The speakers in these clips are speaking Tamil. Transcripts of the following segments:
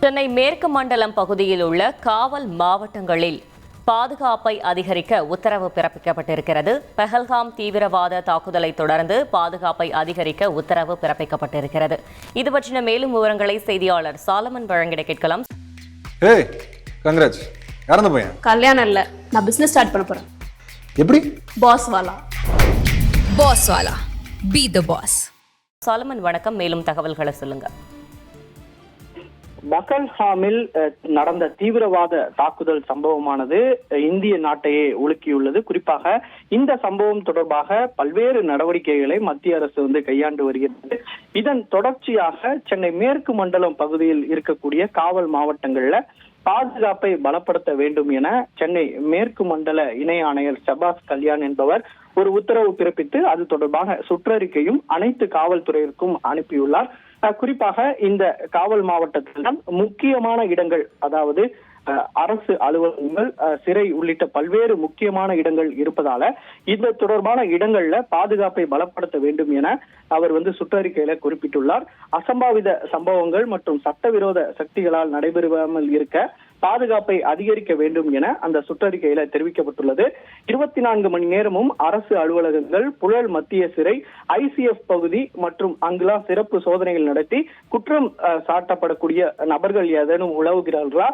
சென்னை மேற்கு மண்டலம் பகுதியில் உள்ள காவல் மாவட்டங்களில் பாதுகாப்பை அதிகரிக்க உத்தரவு பிறப்பிக்கப்பட்டிருக்கிறது. பஹல்காம் தீவிரவாத தாக்குதலை தொடர்ந்து பாதுகாப்பை அதிகரிக்க உத்தரவு பிறப்பிக்கப்பட்டிருக்கிறது. இது பற்றின மேலும் விவரங்களை செய்தியாளர் சாலமன் வழங்கிட கேட்கலாம். கல்யாணம் இல்ல, நான் பிசினஸ் ஸ்டார்ட் பண்ண போறேன். எப்படி? பாஸ் வாலா பி தி பாஸ். சாலமன் வணக்கம், மேலும் தகவல்களை சொல்லுங்க. பஹல்காமில் நடந்த தீவிரவாத தாக்குதல் சம்பவமானது இந்திய நாட்டையே உலுக்கியுள்ளது. குறிப்பாக இந்த சம்பவம் தொடர்பாக பல்வேறு நடவடிக்கைகளை மத்திய அரசு கையாண்டு வருகிறது. இதன் தொடர்ச்சியாக சென்னை மேற்கு மண்டலம் பகுதியில் இருக்கக்கூடிய காவல் மாவட்டங்கள்ல பாதுகாப்பை பலப்படுத்த வேண்டும் என சென்னை மேற்கு மண்டல இணை ஆணையர் ஷபாஸ் கல்யாண் என்பவர் ஒரு உத்தரவு பிறப்பித்து அது தொடர்பாக சுற்றறிக்கையும் அனைத்து காவல்துறையிற்கும் அனுப்பியுள்ளார். குறிப்பாக இந்த காவல் மாவட்டத்தில் தான் முக்கியமான இடங்கள், அதாவது அரசு அலுவலகங்கள், சிறை உள்ளிட்ட பல்வேறு முக்கியமான இடங்கள் இருப்பதால இது தொடர்பான இடங்கள்ல பாதுகாப்பை பலப்படுத்த வேண்டும் என அவர் சுற்றறிக்கையில குறிப்பிட்டுள்ளார். அசம்பாவித சம்பவங்கள் மற்றும் சட்டவிரோத சக்திகளால் நடைபெறாமல் இருக்க பாதுகாப்பை அதிகரிக்க வேண்டும் என அந்த சுற்றறிக்கையில தெரிவிக்கப்பட்டுள்ளது. 24 மணி நேரமும் அரசு அலுவலகங்கள், புழல் மத்திய சிறை, ICF பகுதி மற்றும் அங்குலாம் சிறப்பு சோதனைகள் நடத்தி குற்றம் சாட்டப்படக்கூடிய நபர்கள் ஏதேனும் உலவுகிறார்களா,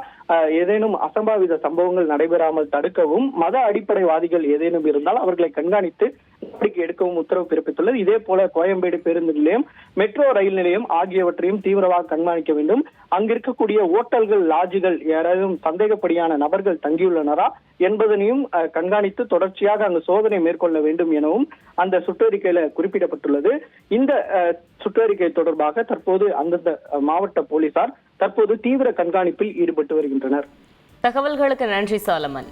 ஏதேனும் அசம்பாவித சம்பவங்கள் நடைபெறாமல் தடுக்கவும், மத அடிப்படைவாதிகள் ஏதேனும் இருந்தால் அவர்களை கண்காணித்து நடவடிக்கை எடுக்கவும் உத்தரவு பிறப்பித்துள்ளது. இதே போல கோயம்பேடு பேருந்து நிலையம், மெட்ரோ ரயில் நிலையம் ஆகியவற்றையும் தீவிரமாக கண்காணிக்க வேண்டும். அங்கு இருக்கக்கூடிய ஓட்டல்கள், லாட்ஜுகள் யாராவது சந்தேகப்படியான நபர்கள் தங்கியுள்ளனரா என்பதனையும் கண்காணித்து தொடர்ச்சியாக அங்கு சோதனை மேற்கொள்ள வேண்டும் எனவும் அந்த சுற்றறிக்கையில குறிப்பிடப்பட்டுள்ளது. இந்த சுற்றறிக்கை தொடர்பாக தற்போது அந்தந்த மாவட்ட போலீசார் தற்போது தீவிர கண்காணிப்பில் ஈடுபட்டு வருகின்றனர். தகவல்களுக்கு நன்றி சாலமன்.